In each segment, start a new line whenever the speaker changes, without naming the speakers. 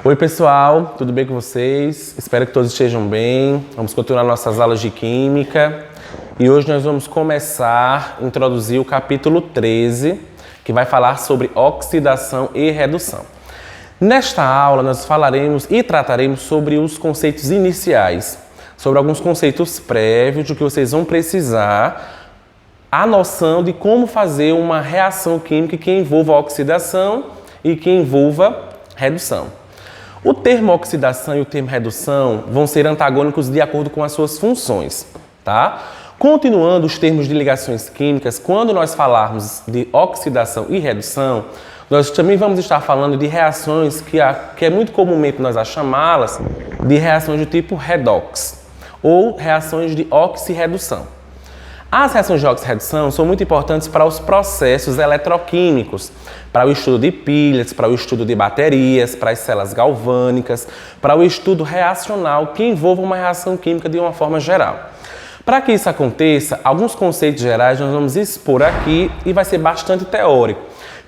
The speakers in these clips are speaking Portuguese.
Oi pessoal, tudo bem com vocês? Espero que todos estejam bem. Vamos continuar nossas aulas de Química e hoje nós vamos começar a introduzir o capítulo 13, que vai falar sobre oxidação e redução. Nesta aula nós falaremos e trataremos sobre os conceitos iniciais, sobre alguns conceitos prévios do que vocês vão precisar, a noção de como fazer uma reação química que envolva oxidação e que envolva redução. O termo oxidação e o termo redução vão ser antagônicos de acordo com as suas funções, tá? Continuando os termos de ligações químicas, quando nós falarmos de oxidação e redução, nós também vamos estar falando de reações que é muito comumente nós a chamá-las de reações do tipo redox ou reações de oxirredução. As reações de oxirredução são muito importantes para os processos eletroquímicos, para o estudo de pilhas, para o estudo de baterias, para as células galvânicas, para o estudo reacional que envolva uma reação química de uma forma geral. Para que isso aconteça, alguns conceitos gerais nós vamos expor aqui e vai ser bastante teórico,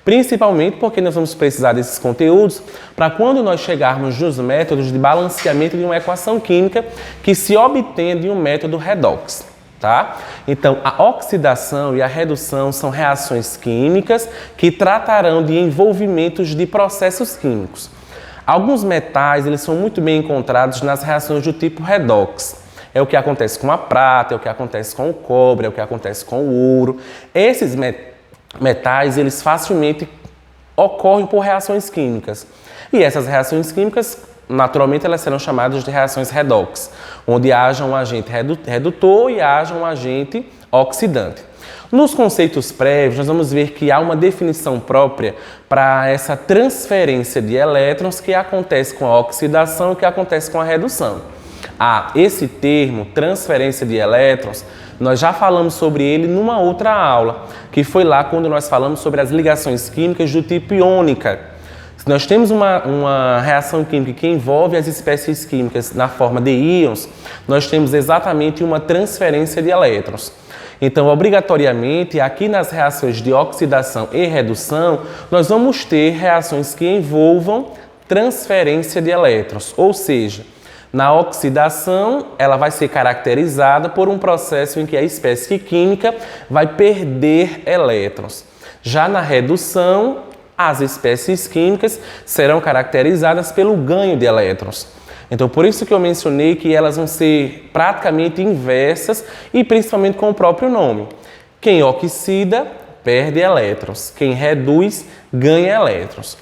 principalmente porque nós vamos precisar desses conteúdos para quando nós chegarmos nos métodos de balanceamento de uma equação química que se obtenha de um método redox. Tá? Então, a oxidação e a redução são reações químicas que tratarão de envolvimentos de processos químicos. Alguns metais eles são muito bem encontrados nas reações do tipo redox. É o que acontece com a prata, é o que acontece com o cobre, é o que acontece com o ouro. Esses metais eles facilmente ocorrem por reações químicas. E essas reações químicas, naturalmente, elas serão chamadas de reações redox, onde haja um agente redutor e haja um agente oxidante. Nos conceitos prévios, nós vamos ver que há uma definição própria para essa transferência de elétrons que acontece com a oxidação e que acontece com a redução. Esse termo, transferência de elétrons, nós já falamos sobre ele numa outra aula, que foi lá quando nós falamos sobre as ligações químicas do tipo iônica. Nós temos uma reação química que envolve as espécies químicas na forma de íons, nós temos exatamente uma transferência de elétrons. Então, obrigatoriamente, aqui nas reações de oxidação e redução, nós vamos ter reações que envolvam transferência de elétrons, ou seja, na oxidação, ela vai ser caracterizada por um processo em que a espécie química vai perder elétrons. Já na redução, as espécies químicas serão caracterizadas pelo ganho de elétrons. Então, por isso que eu mencionei que elas vão ser praticamente inversas e principalmente com o próprio nome. Quem oxida, perde elétrons. Quem reduz, ganha elétrons.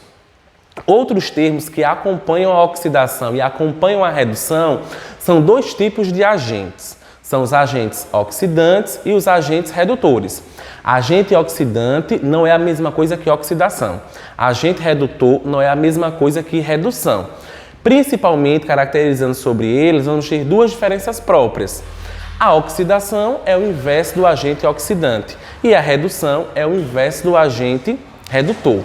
Outros termos que acompanham a oxidação e acompanham a redução são dois tipos de agentes. São os agentes oxidantes e os agentes redutores. Agente oxidante não é a mesma coisa que oxidação. Agente redutor não é a mesma coisa que redução. Principalmente, caracterizando sobre eles, vamos ter duas diferenças próprias. A oxidação é o inverso do agente oxidante e a redução é o inverso do agente redutor.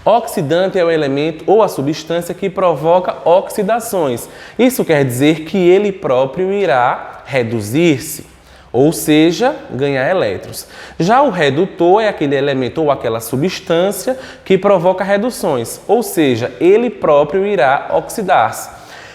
Oxidante é o elemento ou a substância que provoca oxidações. Isso quer dizer que ele próprio irá reduzir-se, ou seja, ganhar elétrons. Já o redutor é aquele elemento ou aquela substância que provoca reduções, ou seja, ele próprio irá oxidar-se.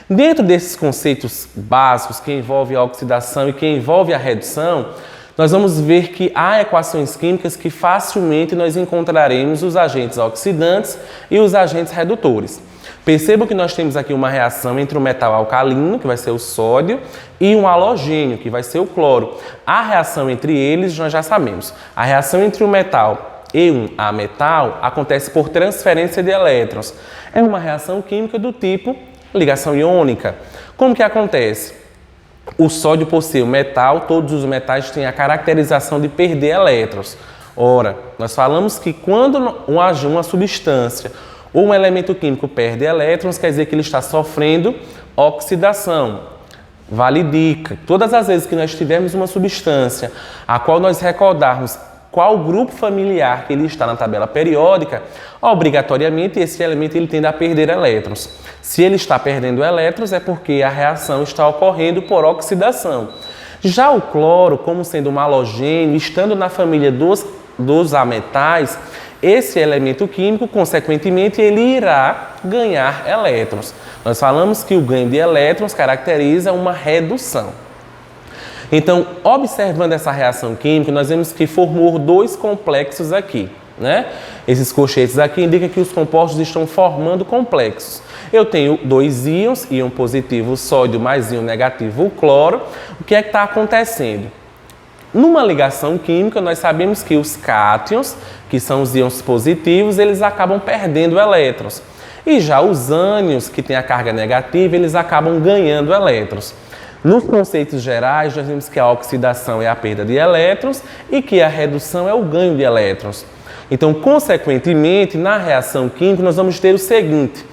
Dentro desses conceitos básicos que envolvem a oxidação e que envolvem a redução, nós vamos ver que há equações químicas que facilmente nós encontraremos os agentes oxidantes e os agentes redutores. Percebam que nós temos aqui uma reação entre um metal alcalino, que vai ser o sódio, e um halogênio, que vai ser o cloro. A reação entre eles nós já sabemos. A reação entre o metal e um ametal acontece por transferência de elétrons. É uma reação química do tipo ligação iônica. Como que acontece? O sódio, por ser um metal, todos os metais têm a caracterização de perder elétrons. Ora, nós falamos que quando uma substância ou um elemento químico perde elétrons, quer dizer que ele está sofrendo oxidação. Vale dica, todas as vezes que nós tivermos uma substância a qual nós recordarmos qual grupo familiar que ele está na tabela periódica, obrigatoriamente esse elemento ele tende a perder elétrons. Se ele está perdendo elétrons é porque a reação está ocorrendo por oxidação. Já o cloro, como sendo um halogênio, estando na família dos ametais, esse elemento químico, consequentemente, ele irá ganhar elétrons. Nós falamos que o ganho de elétrons caracteriza uma redução. Então, observando essa reação química, nós vemos que formou dois complexos aqui, né? Esses colchetes aqui indicam que os compostos estão formando complexos. Eu tenho dois íons, íon positivo, o sódio, mais íon negativo, o cloro. O que é que está acontecendo? Numa ligação química, nós sabemos que os cátions, que são os íons positivos, eles acabam perdendo elétrons. E já os ânions, que têm a carga negativa, eles acabam ganhando elétrons. Nos conceitos gerais, nós vemos que a oxidação é a perda de elétrons e que a redução é o ganho de elétrons. Então, consequentemente, na reação química, nós vamos ter o seguinte.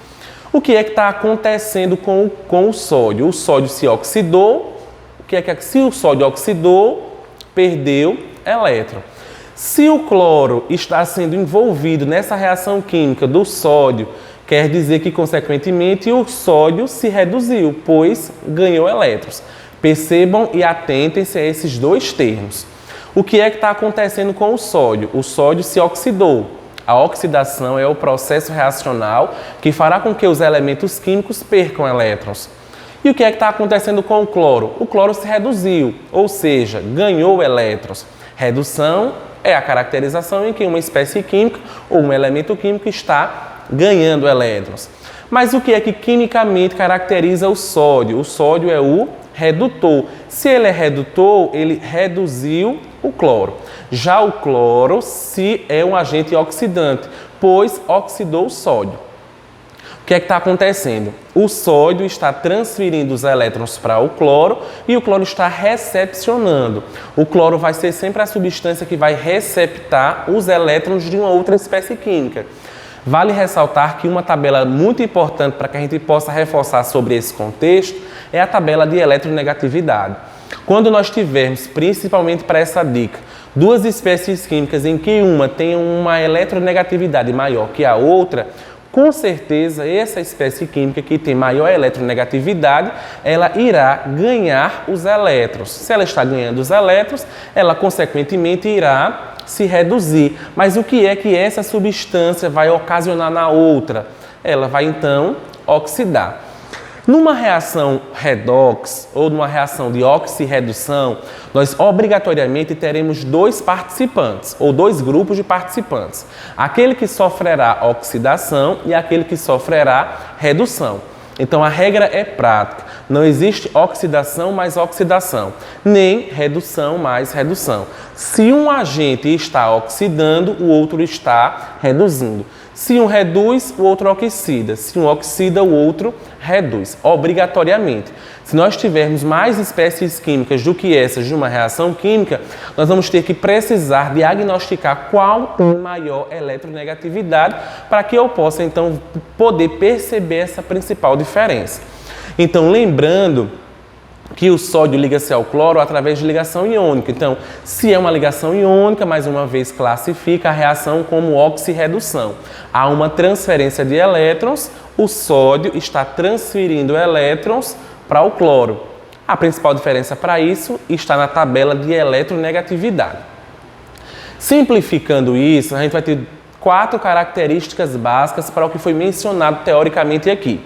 O que é que está acontecendo com o sódio? O sódio se oxidou. Se o sódio oxidou, perdeu elétron. Se o cloro está sendo envolvido nessa reação química do sódio, quer dizer que, consequentemente, o sódio se reduziu, pois ganhou elétrons. Percebam e atentem-se a esses dois termos. O que é que está acontecendo com o sódio? O sódio se oxidou. A oxidação é o processo reacional que fará com que os elementos químicos percam elétrons. E o que é que está acontecendo com o cloro? O cloro se reduziu, ou seja, ganhou elétrons. Redução é a caracterização em que uma espécie química ou um elemento químico está ganhando elétrons. Mas o que é que quimicamente caracteriza o sódio? O sódio é o redutor. Se ele é redutor, ele reduziu o cloro. Já o cloro é um agente oxidante, pois oxidou o sódio. O que é que está acontecendo? O sódio está transferindo os elétrons para o cloro e o cloro está recepcionando. O cloro vai ser sempre a substância que vai receptar os elétrons de uma outra espécie química. Vale ressaltar que uma tabela muito importante para que a gente possa reforçar sobre esse contexto é a tabela de eletronegatividade. Quando nós tivermos, principalmente para essa dica, duas espécies químicas em que uma tem uma eletronegatividade maior que a outra, com certeza essa espécie química que tem maior eletronegatividade, ela irá ganhar os elétrons. Se ela está ganhando os elétrons, ela consequentemente irá se reduzir. Mas o que é que essa substância vai ocasionar na outra? Ela vai então oxidar. Numa reação redox ou numa reação de oxirredução, nós obrigatoriamente teremos dois participantes ou dois grupos de participantes. Aquele que sofrerá oxidação e aquele que sofrerá redução. Então a regra é prática. Não existe oxidação mais oxidação, nem redução mais redução. Se um agente está oxidando, o outro está reduzindo. Se um reduz, o outro oxida. Se um oxida, o outro reduz, obrigatoriamente. Se nós tivermos mais espécies químicas do que essas de uma reação química, nós vamos ter que precisar diagnosticar qual tem maior eletronegatividade para que eu possa, então, poder perceber essa principal diferença. Então, lembrando que o sódio liga-se ao cloro através de ligação iônica. Então, se é uma ligação iônica, mais uma vez classifica a reação como oxirredução. Há uma transferência de elétrons, o sódio está transferindo elétrons para o cloro. A principal diferença para isso está na tabela de eletronegatividade. Simplificando isso, a gente vai ter 4 características básicas para o que foi mencionado teoricamente aqui.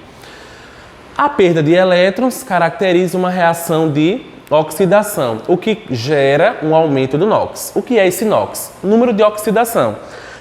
A perda de elétrons caracteriza uma reação de oxidação, o que gera um aumento do NOx. O que é esse NOx? Número de oxidação.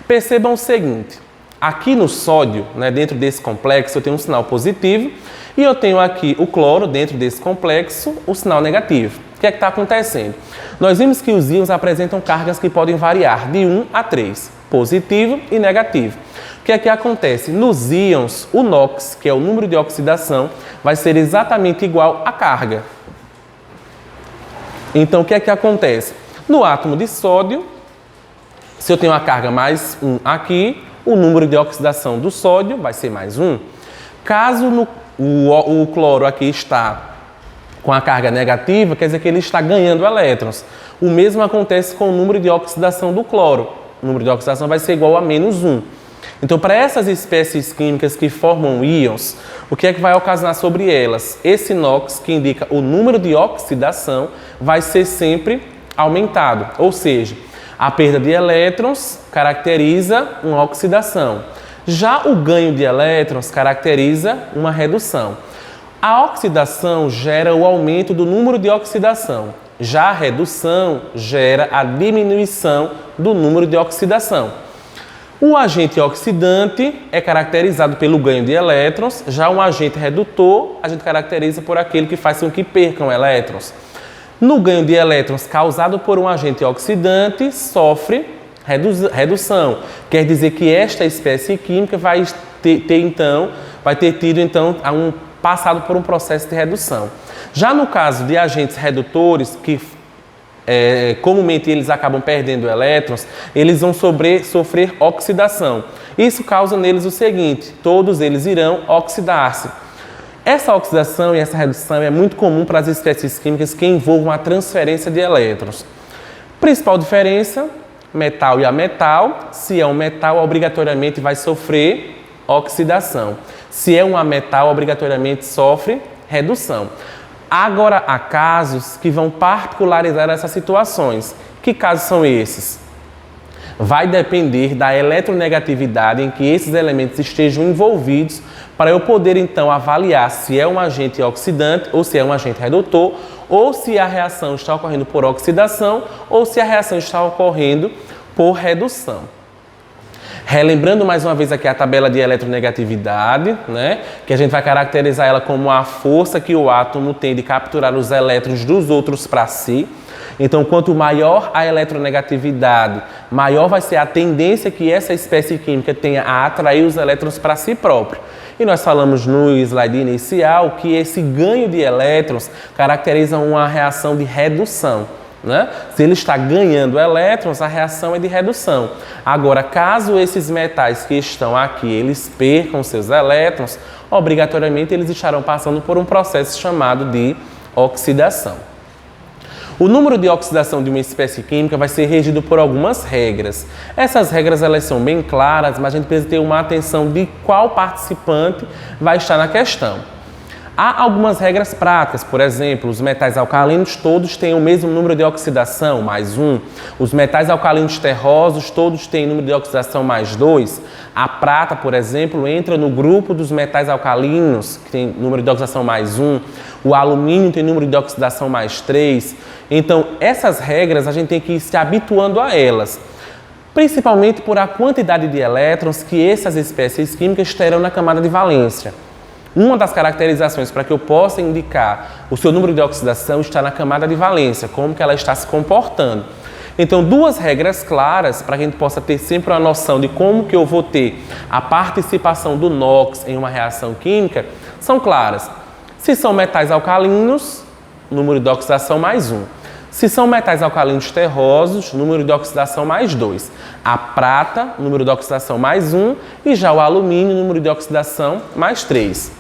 Percebam o seguinte, aqui no sódio, dentro desse complexo, eu tenho um sinal positivo e eu tenho aqui o cloro dentro desse complexo, o sinal negativo. O que é que está acontecendo? Nós vimos que os íons apresentam cargas que podem variar de 1 a 3, positivo e negativo. O que é que acontece? Nos íons, o NOx, que é o número de oxidação, vai ser exatamente igual à carga. Então, o que é que acontece? No átomo de sódio, se eu tenho a carga mais 1 aqui, o número de oxidação do sódio vai ser mais 1. Caso o cloro aqui está com a carga negativa, quer dizer que ele está ganhando elétrons. O mesmo acontece com o número de oxidação do cloro. O número de oxidação vai ser igual a menos 1. Então, para essas espécies químicas que formam íons, o que é que vai ocasionar sobre elas? Esse NOx, que indica o número de oxidação, vai ser sempre aumentado. Ou seja, A perda de elétrons caracteriza uma oxidação. Já o ganho de elétrons caracteriza uma redução. A oxidação gera o aumento do número de oxidação. Já a redução gera a diminuição do número de oxidação. O agente oxidante é caracterizado pelo ganho de elétrons, já um agente redutor a gente caracteriza por aquele que faz com que percam elétrons. No ganho de elétrons causado por um agente oxidante, sofre redução. Quer dizer que esta espécie química vai ter tido passado por um processo de redução. Já no caso de agentes redutores, que comumente eles acabam perdendo elétrons, eles vão sofrer oxidação. Isso causa neles o seguinte: todos eles irão oxidar-se. Essa oxidação e essa redução é muito comum para as espécies químicas que envolvam a transferência de elétrons. Principal diferença: metal e ametal. Se é um metal, obrigatoriamente vai sofrer oxidação. Se é um ametal, obrigatoriamente sofre redução. Agora, há casos que vão particularizar essas situações. Que casos são esses? Vai depender da eletronegatividade em que esses elementos estejam envolvidos para eu poder, então, avaliar se é um agente oxidante ou se é um agente redutor, ou se a reação está ocorrendo por oxidação ou se a reação está ocorrendo por redução. Relembrando mais uma vez aqui a tabela de eletronegatividade, né? Que a gente vai caracterizar ela como a força que o átomo tem de capturar os elétrons dos outros para si. Então, quanto maior a eletronegatividade, maior vai ser a tendência que essa espécie química tenha a atrair os elétrons para si próprio. E nós falamos no slide inicial que esse ganho de elétrons caracteriza uma reação de redução. Né? Se ele está ganhando elétrons, a reação é de redução. Agora, caso esses metais que estão aqui, eles percam seus elétrons, obrigatoriamente eles estarão passando por um processo chamado de oxidação. O número de oxidação de uma espécie química vai ser regido por algumas regras. Essas regras elas são bem claras, mas a gente precisa ter uma atenção de qual participante vai estar na questão. Há algumas regras práticas, por exemplo, os metais alcalinos todos têm o mesmo número de oxidação, mais 1. Os metais alcalinos terrosos todos têm número de oxidação mais 2. A prata, por exemplo, entra no grupo dos metais alcalinos, que tem número de oxidação mais 1. O alumínio tem número de oxidação mais 3. Então, essas regras a gente tem que ir se habituando a elas, principalmente por a quantidade de elétrons que essas espécies químicas terão na camada de valência. Uma das caracterizações para que eu possa indicar o seu número de oxidação está na camada de valência, como que ela está se comportando. Então, duas regras claras para que a gente possa ter sempre uma noção de como que eu vou ter a participação do NOx em uma reação química são claras. Se são metais alcalinos, número de oxidação mais 1. Se são metais alcalinos terrosos, número de oxidação mais 2. A prata, número de oxidação mais 1. E já o alumínio, número de oxidação mais 3.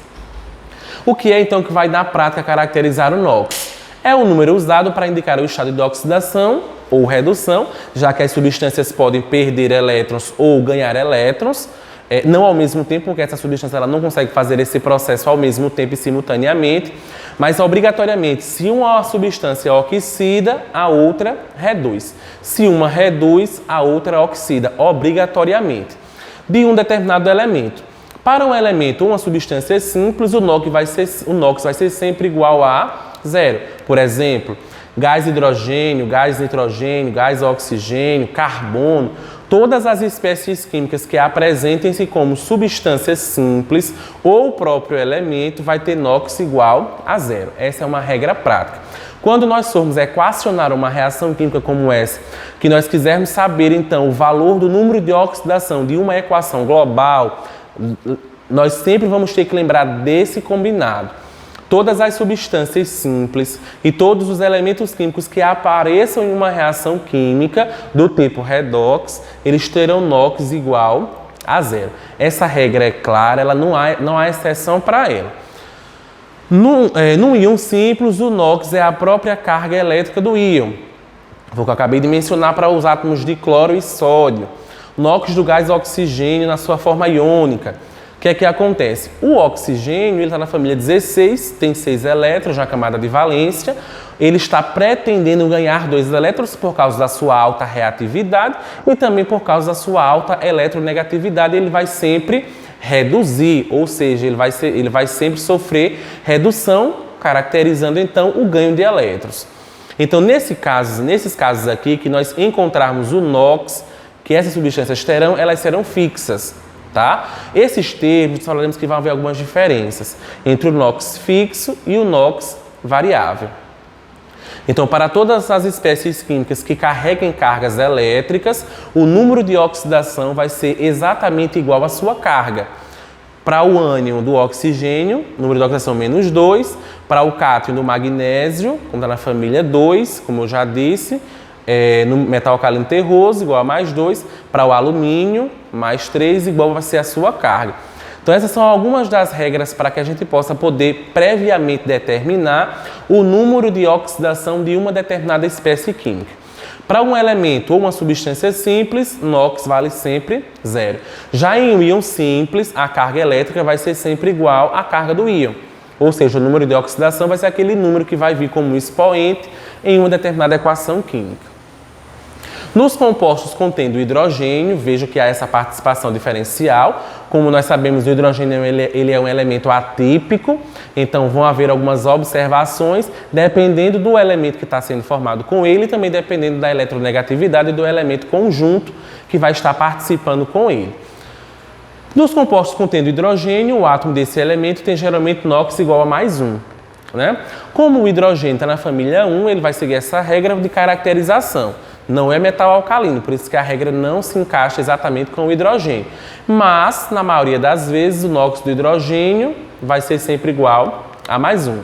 O que é então que vai na prática caracterizar o NOx? É o número usado para indicar o estado de oxidação ou redução, já que as substâncias podem perder elétrons ou ganhar elétrons, não ao mesmo tempo, porque essa substância ela não consegue fazer esse processo ao mesmo tempo e simultaneamente, mas obrigatoriamente, se uma substância oxida, a outra reduz. Se uma reduz, a outra oxida, obrigatoriamente, de um determinado elemento. Para um elemento ou uma substância simples, o NOx vai ser sempre igual a 0. Por exemplo, gás hidrogênio, gás nitrogênio, gás oxigênio, carbono, todas as espécies químicas que apresentem-se como substâncias simples ou o próprio elemento vai ter NOx igual a 0. Essa é uma regra prática. Quando nós formos equacionar uma reação química como essa, que nós quisermos saber então o valor do número de oxidação de uma equação global, nós sempre vamos ter que lembrar desse combinado. Todas as substâncias simples e todos os elementos químicos que apareçam em uma reação química do tipo redox, eles terão NOx igual a 0. Essa regra é clara, ela não há exceção para ela. No íon simples, o NOx é a própria carga elétrica do íon. Foi o que eu acabei de mencionar para os átomos de cloro e sódio. NOx do gás oxigênio na sua forma iônica. O que é que acontece? O oxigênio, ele está na família 16, tem 6 elétrons na camada de valência. Ele está pretendendo ganhar 2 elétrons por causa da sua alta reatividade e também por causa da sua alta eletronegatividade. Ele vai sempre reduzir, ou seja, ele vai sempre sofrer redução, caracterizando então o ganho de elétrons. Então, nesses casos aqui, que nós encontrarmos o NOx, que essas substâncias terão, elas serão fixas. Tá? Esses termos, falaremos que vai haver algumas diferenças entre o NOx fixo e o NOx variável. Então, para todas as espécies químicas que carreguem cargas elétricas, o número de oxidação vai ser exatamente igual à sua carga. Para o ânion do oxigênio, número de oxidação menos 2. Para o cátion do magnésio, como está na família 2, como eu já disse. No metal alcalino terroso, igual a mais 2, para o alumínio, mais 3, igual vai ser a sua carga. Então, essas são algumas das regras para que a gente possa poder previamente determinar o número de oxidação de uma determinada espécie química. Para um elemento ou uma substância simples, NOx vale sempre 0. Já em um íon simples, a carga elétrica vai ser sempre igual à carga do íon. Ou seja, o número de oxidação vai ser aquele número que vai vir como expoente em uma determinada equação química. Nos compostos contendo hidrogênio, vejo que há essa participação diferencial. Como nós sabemos, o hidrogênio ele é um elemento atípico, então vão haver algumas observações dependendo do elemento que está sendo formado com ele e também dependendo da eletronegatividade do elemento conjunto que vai estar participando com ele. Nos compostos contendo hidrogênio, o átomo desse elemento tem geralmente NOx igual a mais 1. Né? Como o hidrogênio está na família 1, ele vai seguir essa regra de caracterização. Não é metal alcalino, por isso que a regra não se encaixa exatamente com o hidrogênio. Mas, na maioria das vezes, o NOx do hidrogênio vai ser sempre igual a mais 1.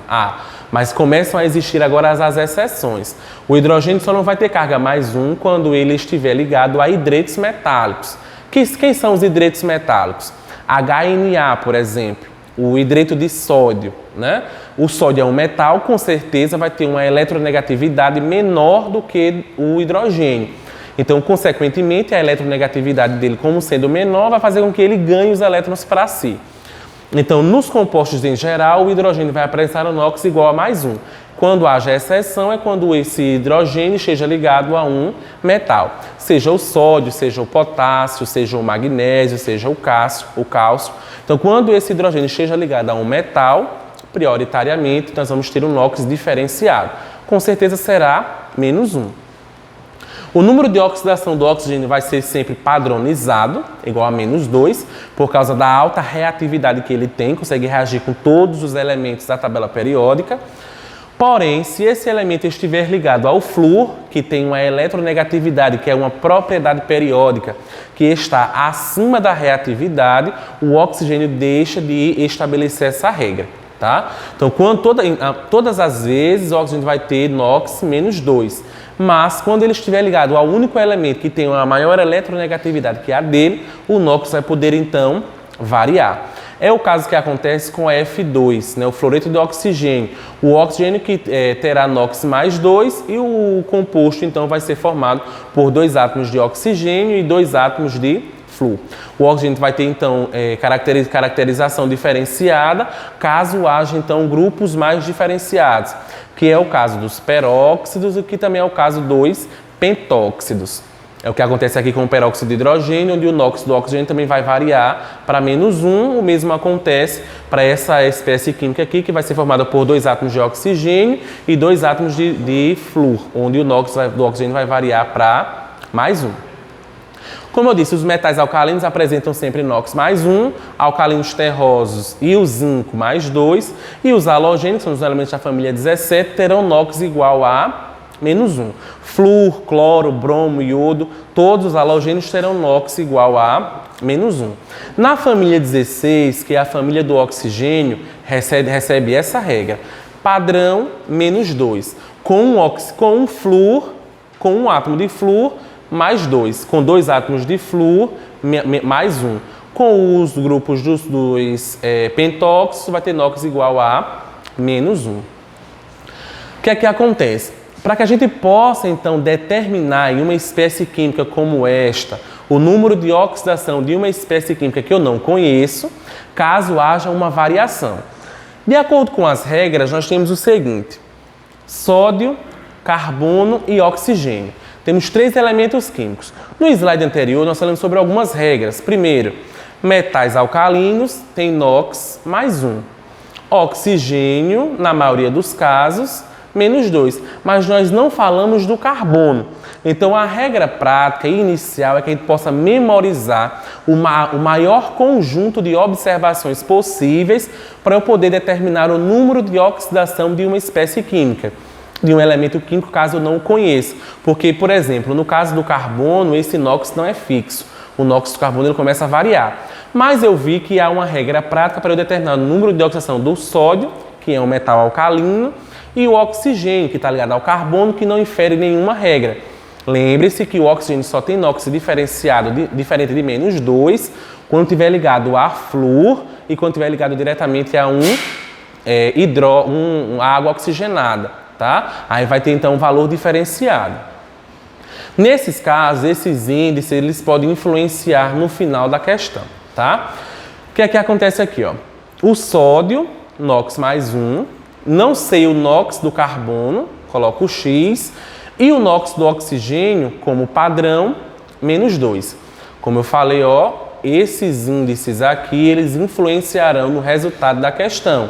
Mas começam a existir agora as exceções. O hidrogênio só não vai ter carga mais 1 quando ele estiver ligado a hidretos metálicos. Quem são os hidretos metálicos? HNA, por exemplo, o hidreto de sódio, né? O sódio é um metal, com certeza vai ter uma eletronegatividade menor do que o hidrogênio. Então, consequentemente, a eletronegatividade dele, como sendo menor, vai fazer com que ele ganhe os elétrons para si. Então, nos compostos em geral, o hidrogênio vai apresentar um NOx igual a mais 1. Quando haja exceção, é quando esse hidrogênio esteja ligado a um metal. Seja o sódio, seja o potássio, seja o magnésio, seja o cálcio. Então, quando esse hidrogênio esteja ligado a um metal, prioritariamente, nós vamos ter um NOx diferenciado. Com certeza será menos 1. O número de oxidação do oxigênio vai ser sempre padronizado, igual a menos 2, por causa da alta reatividade que ele tem, consegue reagir com todos os elementos da tabela periódica. Porém, se esse elemento estiver ligado ao flúor, que tem uma eletronegatividade, que é uma propriedade periódica, que está acima da reatividade, o oxigênio deixa de estabelecer essa regra. Tá? Então, todas as vezes o oxigênio vai ter NOx menos 2. Mas, quando ele estiver ligado ao único elemento que tem uma maior eletronegatividade que a dele, o NOx vai poder, então, variar. É o caso que acontece com a F2, né, o fluoreto de oxigênio. O oxigênio que terá NOx mais 2 e o composto, então, vai ser formado por 2 átomos de oxigênio e 2 átomos de flúor. O oxigênio vai ter, então, caracterização diferenciada, caso haja, então, grupos mais diferenciados, que é o caso dos peróxidos e que também é o caso dos pentóxidos. É o que acontece aqui com o peróxido de hidrogênio, onde o NOx do oxigênio também vai variar para menos 1. O mesmo acontece para essa espécie química aqui, que vai ser formada por 2 átomos de oxigênio e 2 átomos de flúor, onde o NOx do oxigênio vai variar para mais 1. Como eu disse, os metais alcalinos apresentam sempre NOx mais 1, alcalinos terrosos e o zinco mais 2, e os halogênicos, que são os elementos da família 17, terão NOx igual a menos 1. Flúor, cloro, bromo, iodo, todos os halogênios terão NOx igual a menos 1. Na família 16, que é a família do oxigênio, recebe essa regra. Padrão, menos 2. Com um flúor, com um átomo de flúor, mais 2. Com 2 átomos de flúor, mais 1. Com os grupos dos pentóxicos, vai ter NOx igual a menos 1. O que é que acontece? Para que a gente possa, então, determinar em uma espécie química como esta o número de oxidação de uma espécie química que eu não conheço, caso haja uma variação. De acordo com as regras, nós temos o seguinte: sódio, carbono e oxigênio. Temos 3 elementos químicos. No slide anterior, nós falamos sobre algumas regras. Primeiro, metais alcalinos tem NOx mais 1. Oxigênio, na maioria dos casos, menos 2. Mas nós não falamos do carbono. Então, a regra prática e inicial é que a gente possa memorizar o maior conjunto de observações possíveis para eu poder determinar o número de oxidação de uma espécie química, de um elemento químico, caso eu não o conheça. Porque, por exemplo, no caso do carbono, esse NOx não é fixo. O NOx do carbono ele começa a variar. Mas eu vi que há uma regra prática para eu determinar o número de oxidação do sódio, que é um metal alcalino, e o oxigênio, que está ligado ao carbono, que não infere nenhuma regra. Lembre-se que o oxigênio só tem NOx diferenciado, diferente de menos 2, quando estiver ligado a flúor e quando estiver ligado diretamente a água oxigenada, tá? Aí vai ter então um valor diferenciado. Nesses casos, esses índices eles podem influenciar no final da questão, tá? O que é que acontece aqui, ó? O sódio, NOx mais 1, não sei o NOx do carbono, coloco o X, e o NOx do oxigênio, como padrão, menos 2. Como eu falei, ó, esses índices aqui, eles influenciarão no resultado da questão.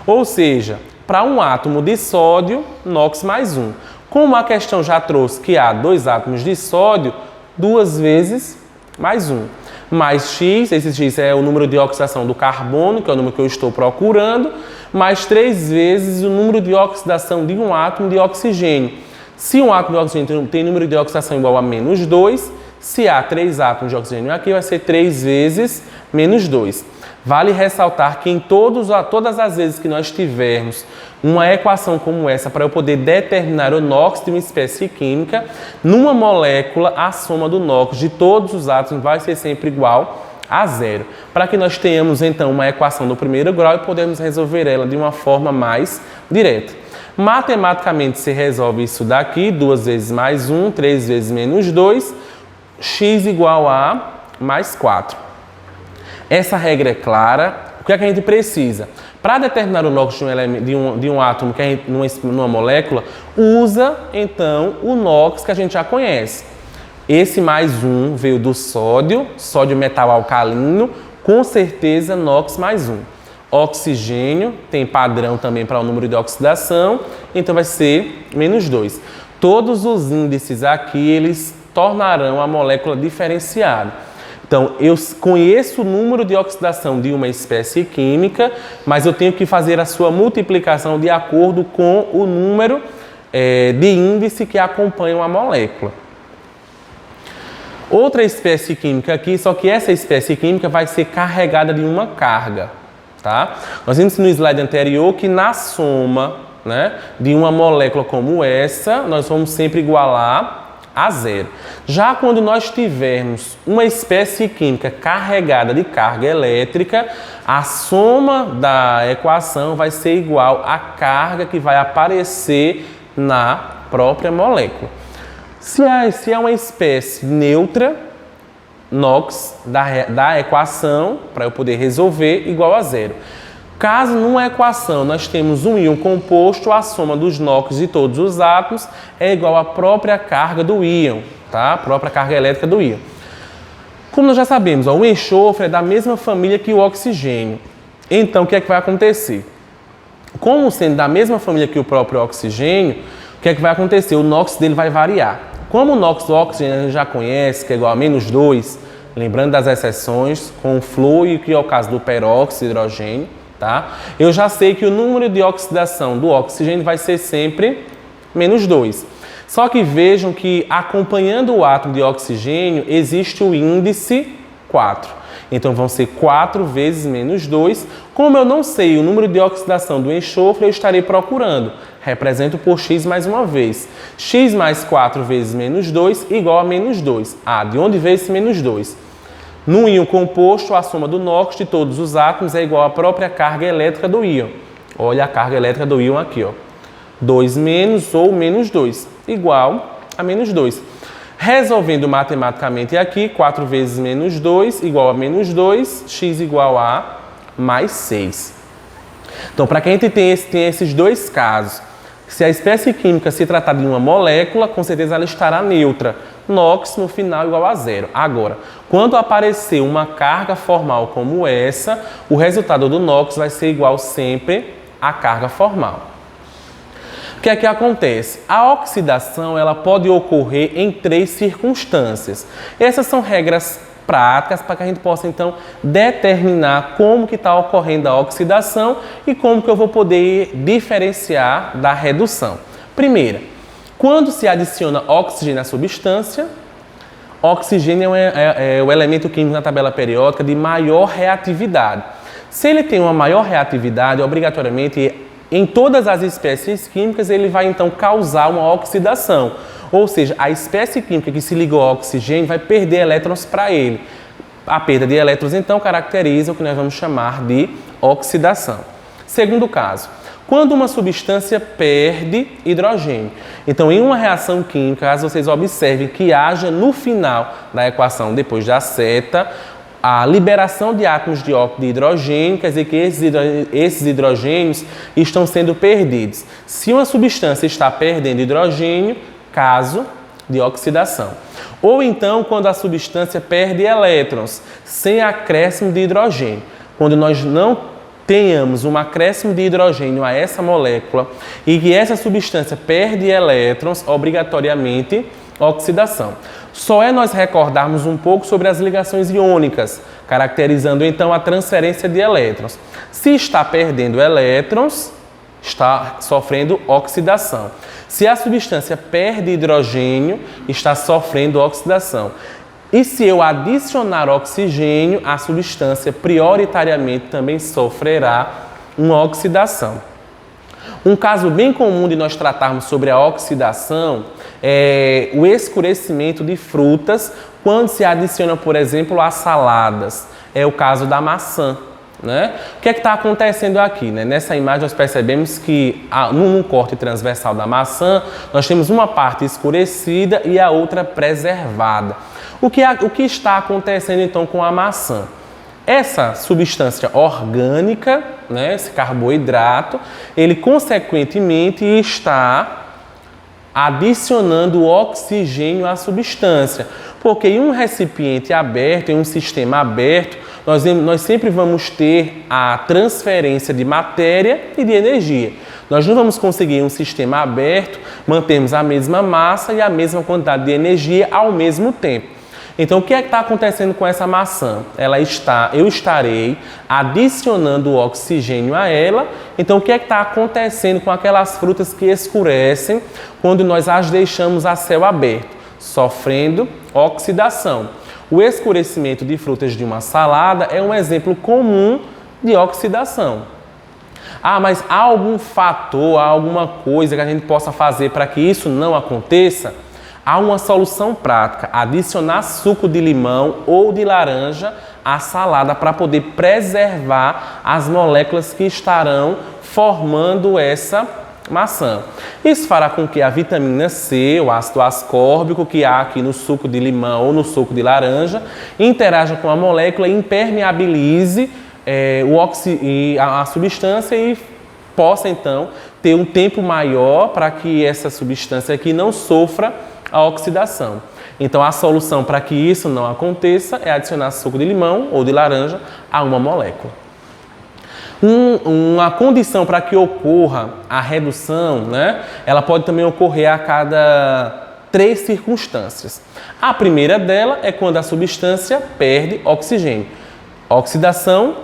Ou seja, para um átomo de sódio, NOx mais 1. Como a questão já trouxe que há 2 átomos de sódio, 2 vezes mais 1. Mais X, esse X é o número de oxidação do carbono, que é o número que eu estou procurando, mais 3 vezes o número de oxidação de um átomo de oxigênio. Se um átomo de oxigênio tem número de oxidação igual a menos 2, se há 3 átomos de oxigênio aqui, vai ser 3 vezes menos 2. Vale ressaltar que em todas as vezes que nós tivermos uma equação como essa, para eu poder determinar o NOx de uma espécie química, numa molécula, a soma do NOx de todos os átomos vai ser sempre igual a 0. Para que nós tenhamos, então, uma equação do primeiro grau e podemos resolver ela de uma forma mais direta. Matematicamente, se resolve isso daqui, 2 vezes mais 1, 3 vezes menos 2, x igual a mais 4. Essa regra é clara. O que é que a gente precisa? Para determinar o NOx de um átomo, que a gente, numa molécula, usa, então, o NOx que a gente já conhece. Esse mais 1 veio do sódio metal alcalino, com certeza NOx mais 1. Oxigênio tem padrão também para o número de oxidação, então vai ser menos 2. Todos os índices aqui, eles tornarão a molécula diferenciada. Então, eu conheço o número de oxidação de uma espécie química, mas eu tenho que fazer a sua multiplicação de acordo com o número de índice que acompanham a molécula. Outra espécie química aqui, só que essa espécie química vai ser carregada de uma carga. Tá? Nós vimos no slide anterior que na soma, né, de uma molécula como essa, nós vamos sempre igualar a 0. Já quando nós tivermos uma espécie química carregada de carga elétrica, a soma da equação vai ser igual à carga que vai aparecer na própria molécula. Se é uma espécie neutra, NOx da equação, para eu poder resolver, igual a 0. Caso numa equação nós temos um íon composto, a soma dos NOx de todos os átomos é igual à própria carga do íon, tá? A própria carga elétrica do íon. Como nós já sabemos, ó, o enxofre é da mesma família que o oxigênio. Então, o que é que vai acontecer? Como sendo da mesma família que o próprio oxigênio, o que é que vai acontecer? O NOx dele vai variar. Como o NOx do oxigênio a gente já conhece, que é igual a menos 2, lembrando das exceções, com o flúor, que é o caso do peróxido de hidrogênio, tá? Eu já sei que o número de oxidação do oxigênio vai ser sempre menos 2. Só que vejam que acompanhando o átomo de oxigênio existe o índice 4. Então vão ser 4 vezes menos 2. Como eu não sei o número de oxidação do enxofre, eu estarei procurando. Represento por x mais uma vez. X mais 4 vezes menos 2 igual a menos 2. Ah, de onde veio esse menos 2? No íon composto, a soma do NOx de todos os átomos é igual à própria carga elétrica do íon. Olha a carga elétrica do íon aqui, ó. 2 menos ou menos 2, igual a menos 2. Resolvendo matematicamente aqui, 4 vezes menos 2 igual a menos 2, x igual a mais 6. Então, para que a gente tenha esses dois casos, se a espécie química se tratar de uma molécula, com certeza ela estará neutra. NOx no final igual a 0. Agora, quando aparecer uma carga formal como essa, o resultado do NOx vai ser igual sempre à carga formal. O que é que acontece? A oxidação ela pode ocorrer em 3 circunstâncias. Essas são regras práticas para que a gente possa, então, determinar como que está ocorrendo a oxidação e como que eu vou poder diferenciar da redução. Primeira, quando se adiciona oxigênio à substância, oxigênio é o elemento químico na tabela periódica de maior reatividade. Se ele tem uma maior reatividade, obrigatoriamente, em todas as espécies químicas, ele vai, então, causar uma oxidação. Ou seja, a espécie química que se ligou ao oxigênio vai perder elétrons para ele. A perda de elétrons, então, caracteriza o que nós vamos chamar de oxidação. Segundo caso, quando uma substância perde hidrogênio. Então, em uma reação química, caso vocês observem que haja no final da equação, depois da seta, a liberação de átomos de óxido de hidrogênio, quer dizer que esses hidrogênios estão sendo perdidos. Se uma substância está perdendo hidrogênio, caso de oxidação. Ou então, quando a substância perde elétrons, sem acréscimo de hidrogênio. Quando nós não tenhamos um acréscimo de hidrogênio a essa molécula e que essa substância perde elétrons, obrigatoriamente, oxidação. Só é nós recordarmos um pouco sobre as ligações iônicas, caracterizando então a transferência de elétrons. Se está perdendo elétrons, está sofrendo oxidação. Se a substância perde hidrogênio, está sofrendo oxidação. E se eu adicionar oxigênio, a substância prioritariamente também sofrerá uma oxidação. Um caso bem comum de nós tratarmos sobre a oxidação é o escurecimento de frutas quando se adiciona, por exemplo, a saladas. É o caso da maçã. Né? O que é que está acontecendo aqui? Né? Nessa imagem nós percebemos que num corte transversal da maçã nós temos uma parte escurecida e a outra preservada. O que está acontecendo então com a maçã? Essa substância orgânica, né, esse carboidrato, ele consequentemente está adicionando oxigênio à substância, porque em um recipiente aberto, em um sistema aberto, nós sempre vamos ter a transferência de matéria e de energia. Nós não vamos conseguir, em um sistema aberto, mantermos a mesma massa e a mesma quantidade de energia ao mesmo tempo. Então, o que é que está acontecendo com essa maçã? Eu estarei adicionando oxigênio a ela. Então, o que é que está acontecendo com aquelas frutas que escurecem quando nós as deixamos a céu aberto? Sofrendo oxidação. O escurecimento de frutas de uma salada é um exemplo comum de oxidação. Ah, mas há algum fator, há alguma coisa que a gente possa fazer para que isso não aconteça? Há uma solução prática: adicionar suco de limão ou de laranja à salada para poder preservar as moléculas que estarão formando essa maçã. Isso fará com que a vitamina C, o ácido ascórbico que há aqui no suco de limão ou no suco de laranja, interaja com a molécula e impermeabilize a substância e possa então ter um tempo maior para que essa substância aqui não sofra a oxidação. Então, a solução para que isso não aconteça é adicionar suco de limão ou de laranja a uma molécula. Uma condição para que ocorra a redução, né, ela pode também ocorrer a cada 3 circunstâncias. A primeira dela é quando a substância perde oxigênio. Oxidação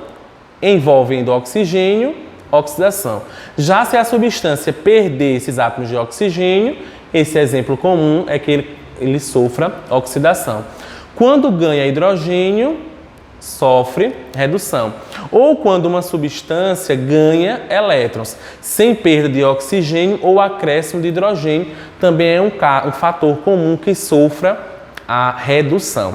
envolvendo oxigênio, oxidação. Já se a substância perder esses átomos de oxigênio, esse exemplo comum é que ele sofra oxidação. Quando ganha hidrogênio, sofre redução. Ou quando uma substância ganha elétrons, sem perda de oxigênio ou acréscimo de hidrogênio, também é um fator comum que sofra a redução.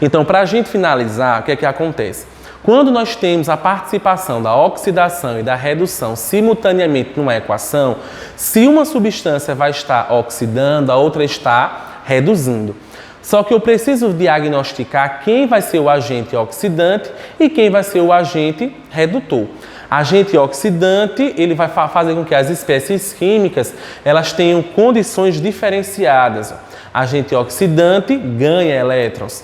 Então, para a gente finalizar, o que é que acontece? Quando nós temos a participação da oxidação e da redução simultaneamente numa equação, se uma substância vai estar oxidando, a outra está reduzindo. Só que eu preciso diagnosticar quem vai ser o agente oxidante e quem vai ser o agente redutor. Agente oxidante, ele vai fazer com que as espécies químicas elas tenham condições diferenciadas. Agente oxidante ganha elétrons.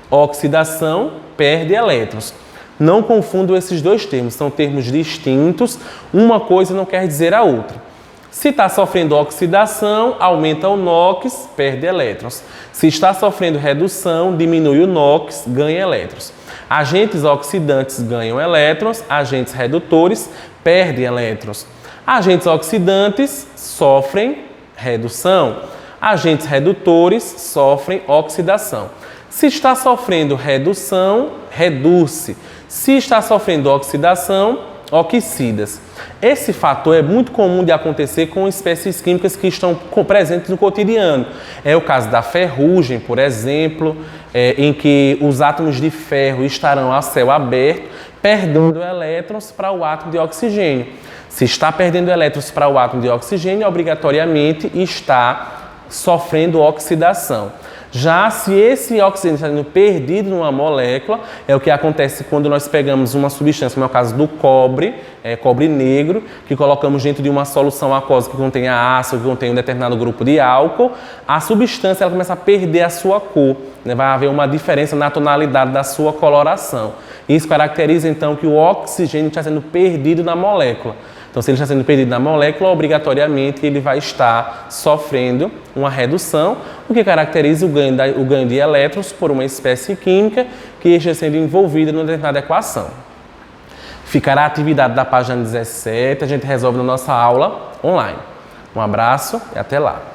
Oxidação perde elétrons. Não confundam esses dois termos, são termos distintos, uma coisa não quer dizer a outra. Se está sofrendo oxidação, aumenta o NOx, perde elétrons. Se está sofrendo redução, diminui o NOx, ganha elétrons. Agentes oxidantes ganham elétrons, agentes redutores perdem elétrons. Agentes oxidantes sofrem redução, agentes redutores sofrem oxidação. Se está sofrendo redução, reduz-se. Se está sofrendo oxidação, oxida-se. Esse fator é muito comum de acontecer com espécies químicas que estão presentes no cotidiano. É o caso da ferrugem, por exemplo, em que os átomos de ferro estarão a céu aberto, perdendo elétrons para o átomo de oxigênio. Se está perdendo elétrons para o átomo de oxigênio, obrigatoriamente está sofrendo oxidação. Já se esse oxigênio está sendo perdido numa molécula, é o que acontece quando nós pegamos uma substância, como é o caso do cobre, cobre negro, que colocamos dentro de uma solução aquosa que contém ácido, que contém um determinado grupo de álcool, a substância ela começa a perder a sua cor, né? Vai haver uma diferença na tonalidade da sua coloração. Isso caracteriza então que o oxigênio está sendo perdido na molécula. Então, se ele está sendo perdido na molécula, obrigatoriamente ele vai estar sofrendo uma redução, o que caracteriza o ganho de elétrons por uma espécie química que esteja sendo envolvida numa determinada equação. Ficará a atividade da página 17, a gente resolve na nossa aula online. Um abraço e até lá!